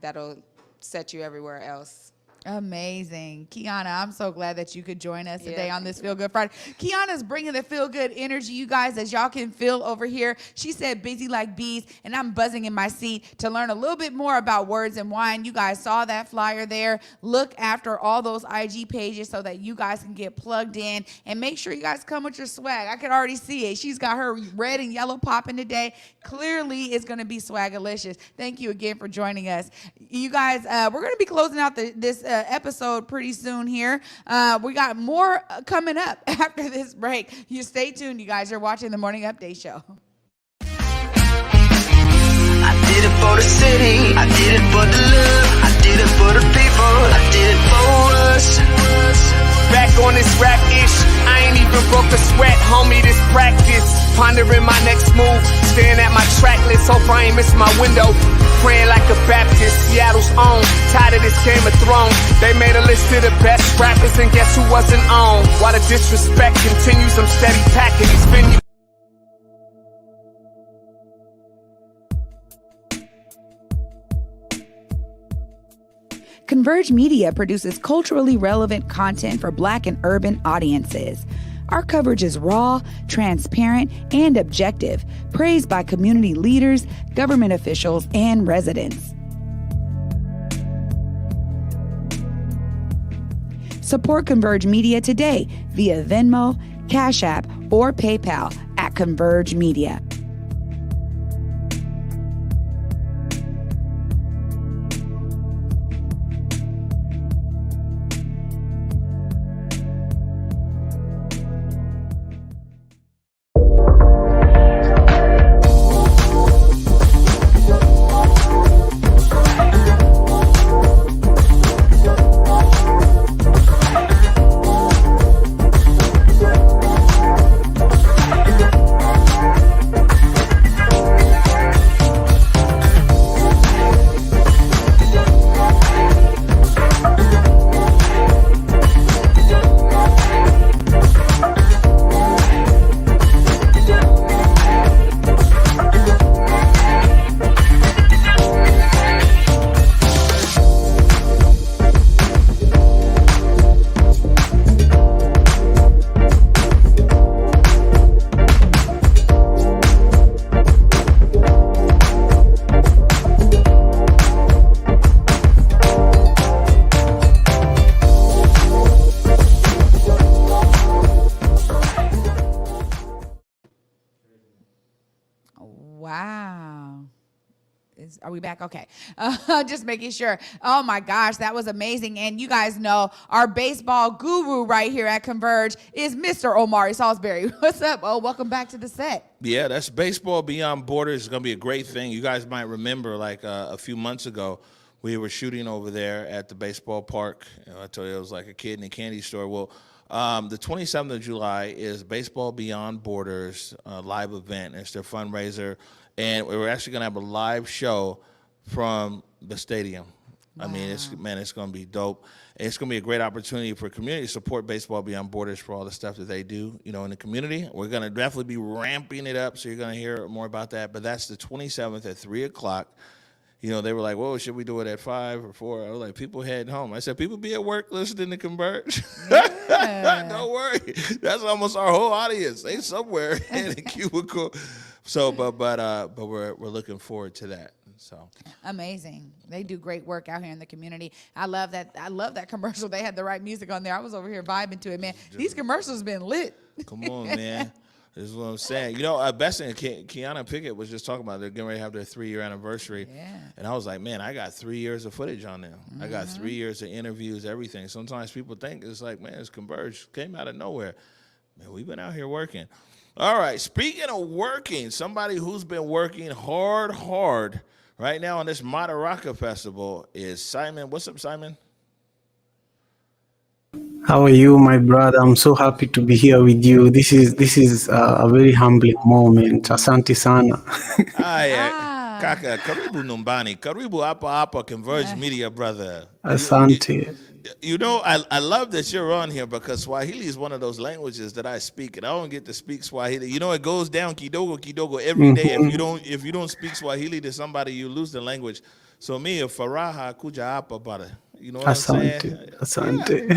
that'll set you everywhere else. Amazing. Keanna, I'm so glad that you could join us today on this Feel Good Friday. Keanna's bringing the feel good energy, you guys, as y'all can feel over here. She said busy like bees, and I'm buzzing in my seat to learn a little bit more about Words and Wine. You guys saw that flyer there. Look after all those IG pages so that you guys can get plugged in, and make sure you guys come with your swag. I can already see it. She's got her red and yellow popping today. Clearly, it's going to be swagalicious. Thank you again for joining us. You guys, we're going to be closing out this episode pretty soon here. We got more coming up after this break. You stay tuned, you guys. You're watching the Morning Update Show. I did it for the city, I did it for the love, I did it for the people, I did it for us. Back on this rap ish, I ain't even broke a sweat, homie, this practice. Pondering my next move, staring at my track list, hope I ain't miss my window. Praying like a Baptist, Seattle's own, tired of this Game of Thrones. They made a list of the best rappers, and guess who wasn't on? While the disrespect continues, I'm steady packing these venues. Converge Media produces culturally relevant content for Black and urban audiences. Our coverage is raw, transparent, and objective, praised by community leaders, government officials, and residents. Support Converge Media today via Venmo, Cash App, or PayPal at Converge Media. Are we back? Okay. Just making sure. Oh my gosh, that was amazing. And you guys know our baseball guru right here at Converge is Mr. Omari Salisbury. What's up? Oh, welcome back to the set. Yeah, that's Baseball Beyond Borders. It's going to be a great thing. You guys might remember like a few months ago, we were shooting over there at the baseball park. I told you it was like a kid in a candy store. Well, the 27th of July is Baseball Beyond Borders live event. It's their fundraiser. And we're actually going to have a live show from the stadium. I mean, it's going to be dope. It's going to be a great opportunity for community to support Baseball Beyond Borders for all the stuff that they do, in the community. We're going to definitely be ramping it up, so you're going to hear more about that. But that's the 27th at 3 o'clock. They were like, "Whoa, should we do it at 5 or 4?" I was like, "People heading home." I said, "People be at work listening to Converge." Yeah. Don't worry, that's almost our whole audience. They somewhere in a cubicle. So, but we're looking forward to that. So amazing. They do great work out here in the community. I love that commercial. They had the right music on there. I was over here vibing to it, man. These commercials been lit. Come on, man. This is what I'm saying. Bessie and Keanna Pickett was just talking about they're getting ready to have their 3-year anniversary. Yeah. And I was like, man, I got 3 years of footage on them. I got 3 years of interviews, everything. Sometimes people think it's like, man, it's Converge. Came out of nowhere. Man, we've been out here working. All right. Speaking of working, somebody who's been working hard right now on this Madaraka Festival is Simon. What's up, Simon? How are you, my brother? I'm so happy to be here with you. This is a very humbling moment. Asante sana. Kaka, karibu numbani. Karibu apa Converge Media, brother. Asante. I love that you're on here because Swahili is one of those languages that I speak, and I don't get to speak Swahili. It goes down kidogo every day. If you don't speak Swahili to somebody, you lose the language. So me, faraha kuja apa bara. You know what I'm saying? Asante.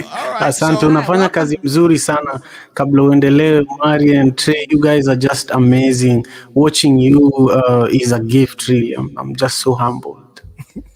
All right, asante, unafanya kazi mzuri sana. Kabla uendelee, Mari and Trey, you guys are just amazing. Watching you is a gift, really. I'm just so humbled.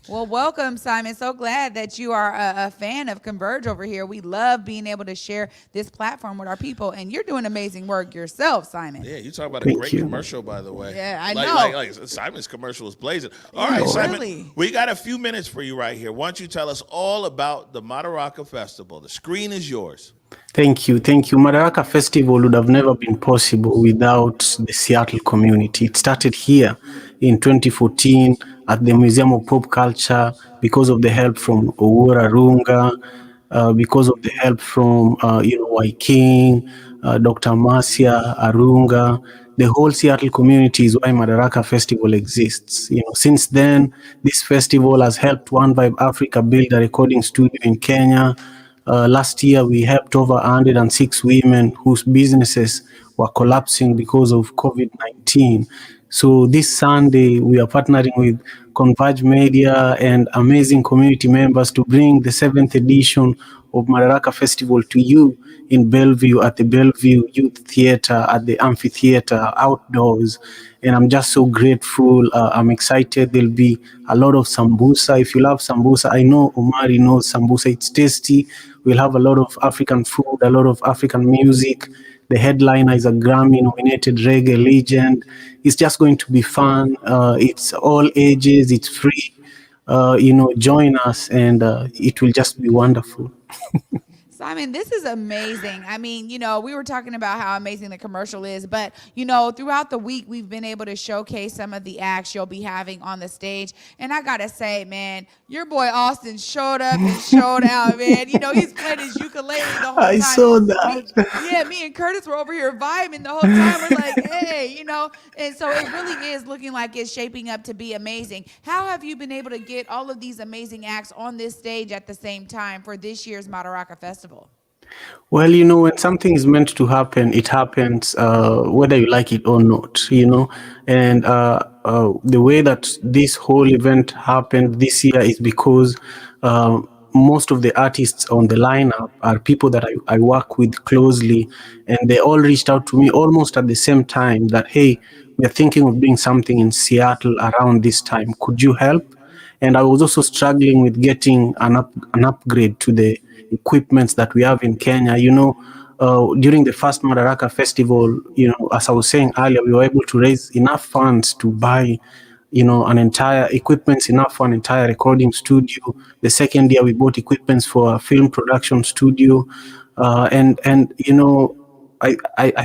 Well, welcome, Simon. So glad that you are a fan of Converge over here. We love being able to share this platform with our people, and you're doing amazing work yourself, Simon. Yeah, you talk about a great commercial, by the way. Yeah, I know. Like Simon's commercial is blazing. All right, Simon, really? We got a few minutes for you right here. Why don't you tell us all about the Madaraka Festival? The screen is yours. Thank you. Madaraka Festival would have never been possible without the Seattle community. It started here in 2014 at the Museum of Pop Culture because of the help from Owura Runga, because of the help from King, Dr. Marcia Arunga. The whole Seattle community is why Madaraka Festival exists. Since then, this festival has helped One Vibe Africa build a recording studio in Kenya. Last year, we helped over 106 women whose businesses were collapsing because of COVID-19. So this Sunday, we are partnering with Converge Media and amazing community members to bring the 7th edition of Madaraka Festival to you in Bellevue at the Bellevue Youth Theater at the amphitheater outdoors. And I'm just so grateful. I'm excited. There'll be a lot of sambusa. If you love sambusa, I know Omari knows sambusa. It's tasty. We'll have a lot of African food, a lot of African music. The headliner is a Grammy-nominated reggae legend. It's just going to be fun. It's all ages. It's free. Join us, and it will just be wonderful. Simon, this is amazing. I mean, we were talking about how amazing the commercial is, but, throughout the week, we've been able to showcase some of the acts you'll be having on the stage. And I got to say, man, your boy Austin showed up and showed out, man. He's playing his ukulele the whole time. I saw that. Me and Curtis were over here vibing the whole time. We're like, hey, and so it really is looking like it's shaping up to be amazing. How have you been able to get all of these amazing acts on this stage at the same time for this year's Madaraka Festival? Well, when something is meant to happen, it happens, whether you like it or not, And the way that this whole event happened this year is because most of the artists on the lineup are people that I work with closely, and they all reached out to me almost at the same time that, hey, we're thinking of doing something in Seattle around this time. Could you help? And I was also struggling with getting an upgrade to the equipments that we have in Kenya. During the first Madaraka Festival, as I was saying earlier, we were able to raise enough funds to buy, an entire equipments enough for an entire recording studio. The second year, we bought equipments for a film production studio, I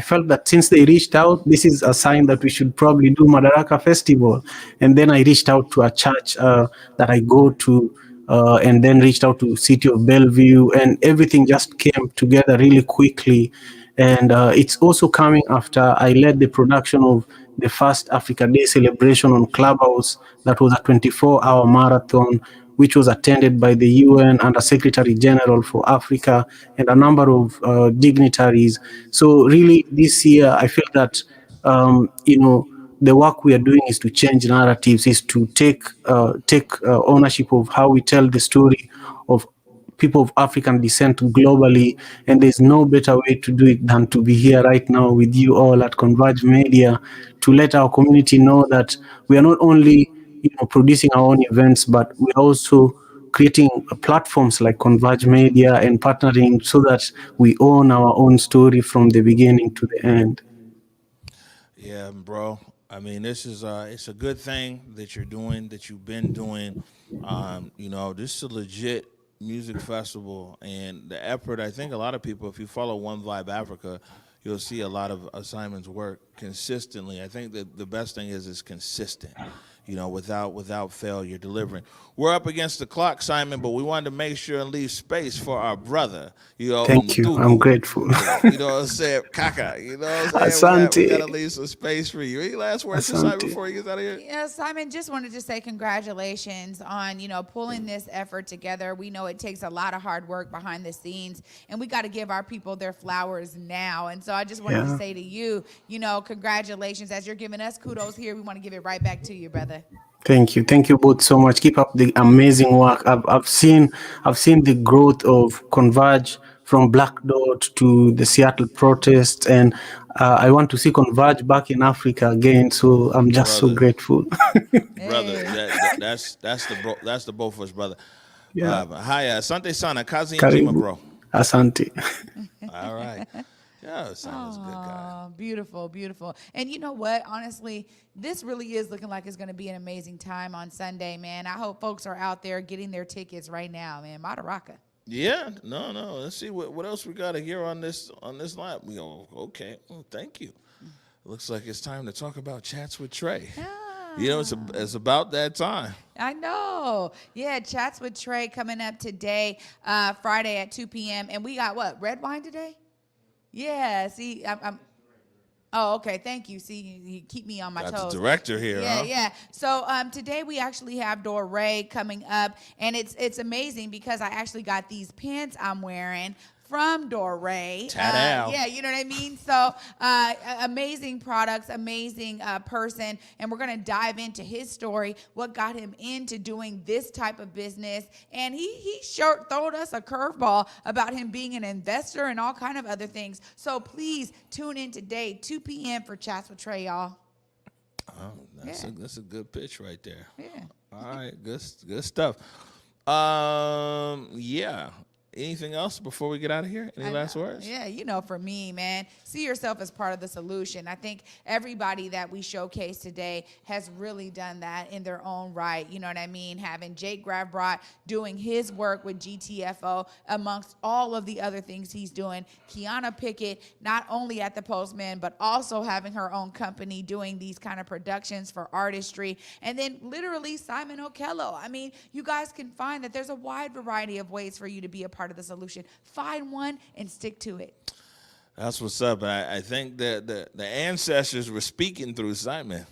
felt that since they reached out, this is a sign that we should probably do Madaraka Festival. And then I reached out to a church that I go to, and then reached out to City of Bellevue, and everything just came together really quickly. And it's also coming after I led the production of the first Africa Day celebration on Clubhouse. That was a 24-hour marathon, which was attended by the UN Under Secretary General for Africa and a number of dignitaries. So really, this year, I feel that, the work we are doing is to change narratives, is to take ownership of how we tell the story of people of African descent globally, and there's no better way to do it than to be here right now with you all at Converge Media to let our community know that we are not only producing our own events, but we're also creating platforms like Converge Media and partnering so that we own our own story from the beginning to the end. Yeah, bro. I mean, this is it's a good thing that you're doing, that you've been doing. This is a legit music festival, and the effort. I think a lot of people, if you follow One Vibe Africa, you'll see a lot of Simon's work consistently. I think that the best thing is it's consistent. Without fail, you're delivering. We're up against the clock, Simon, but we wanted to make sure and leave space for our brother. Thank you. I'm grateful. You know what I'm saying? Kaka. You know what I'm saying? We got to leave some space for you. Any last words to Simon before he gets out of here? Yeah, Simon, just wanted to say congratulations on, pulling this effort together. We know it takes a lot of hard work behind the scenes, and we got to give our people their flowers now. And so I just wanted to say to you, congratulations. As you're giving us kudos here, we want to give it right back to you, brother. Thank you both so much. Keep up the amazing work. I've seen the growth of Converge from Black Dot to the Seattle protests, and I want to see Converge back in Africa again. So I'm just so grateful. Brother, that's the both of us, brother. Yeah. Hi, Asante Sana, Kazi and Jima, bro. Asante. All right. Yeah, Simon's a good guy. Beautiful, beautiful. And you know what? Honestly, this really is looking like it's going to be an amazing time on Sunday, man. I hope folks are out there getting their tickets right now, man. Madaraka. Yeah, no. Let's see what else we got to hear on this line. We go, okay. Well, thank you. Looks like it's time to talk about Chats with Trey. It's about that time. I know. Yeah, Chats with Trey coming up today, Friday at 2 p.m. And we got what? Red wine today? Yeah, see, I'm oh, okay, thank you. See, you keep me on my got toes. The director here, huh? Yeah. So today we actually have Draze coming up, and it's amazing because I actually got these pants I'm wearing from Draze. Yeah, you know what I mean? So amazing products, amazing person, and we're going to dive into his story, what got him into doing this type of business, and he sure throwed us a curveball about him being an investor and all kind of other things. So please tune in today, 2 p.m. for Chats with Trey, y'all. Oh, that's a good pitch right there. Yeah. All right, good stuff. Yeah. Anything else before we get out of here? Any last words? Yeah, for me, man, see yourself as part of the solution. I think everybody that we showcase today has really done that in their own right. You know what I mean? Having Jake Gravbrot doing his work with GTFO amongst all of the other things he's doing. Keanna Pickett, not only at the Postman, but also having her own company doing these kind of productions for artistry. And then literally Simon Okello. I mean, you guys can find that there's a wide variety of ways for you to be a part of the solution. Find one and stick to it. That's what's up. I think that the ancestors were speaking through Simon.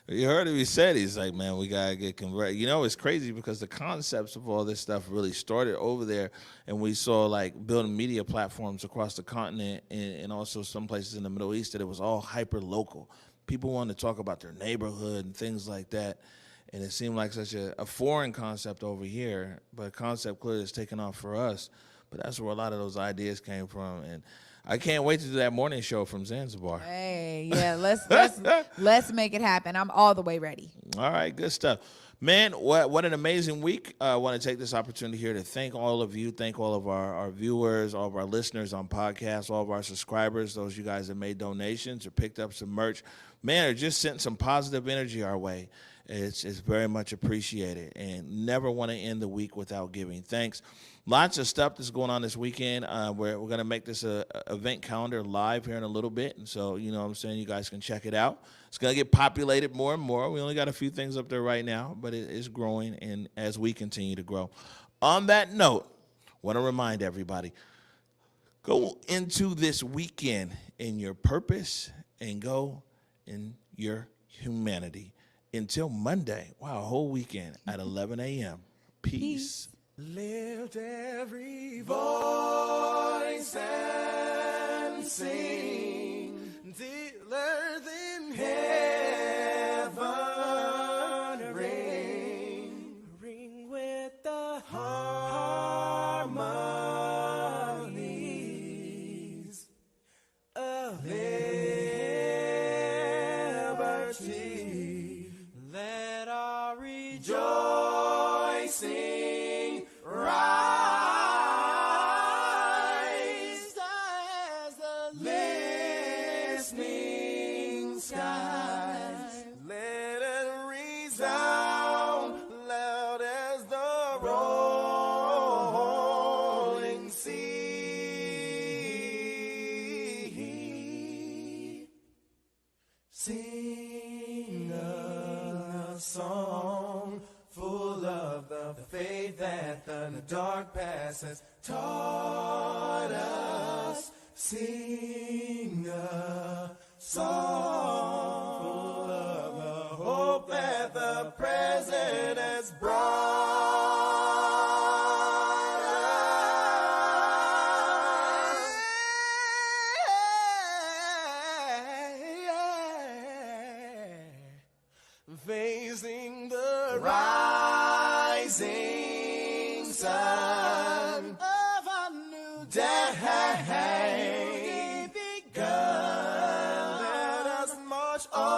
You heard him. He said, he's like, man, we got to get converted. It's crazy because the concepts of all this stuff really started over there, and we saw like building media platforms across the continent and also some places in the Middle East that it was all hyper local. People wanted to talk about their neighborhood and things like that. And it seemed like such a foreign concept over here, but a concept clearly is taking off for us. But that's where a lot of those ideas came from. And I can't wait to do that morning show from Zanzibar. Hey, yeah, let's make it happen. I'm all the way ready. All right, good stuff. Man, what an amazing week. I want to take this opportunity here to thank all of you, thank all of our viewers, all of our listeners on podcasts, all of our subscribers, those you guys that made donations or picked up some merch. Man, or just sent some positive energy our way. It's very much appreciated, and never want to end the week without giving thanks. Lots of stuff that's going on this weekend. We're going to make this event calendar live here in a little bit, and so, you know what I'm saying, you guys can check it out. It's going to get populated more and more. We only got a few things up there right now, but it is growing, and as we continue to grow. On that note, I want to remind everybody, go into this weekend in your purpose and go in your humanity. Until Monday, wow, a whole weekend at 11 a.m. Peace. Lift every voice and sing till earth and heaven ring with the harmonies of liberty. Let our rejoicing rise as the listening skies. Let it resound loud as the rolling sea. Sing a song full of the faith that the dark past has taught us. Sing a song full of the hope that the present has brought. Facing the rising sun of a new day begun. Let us march on.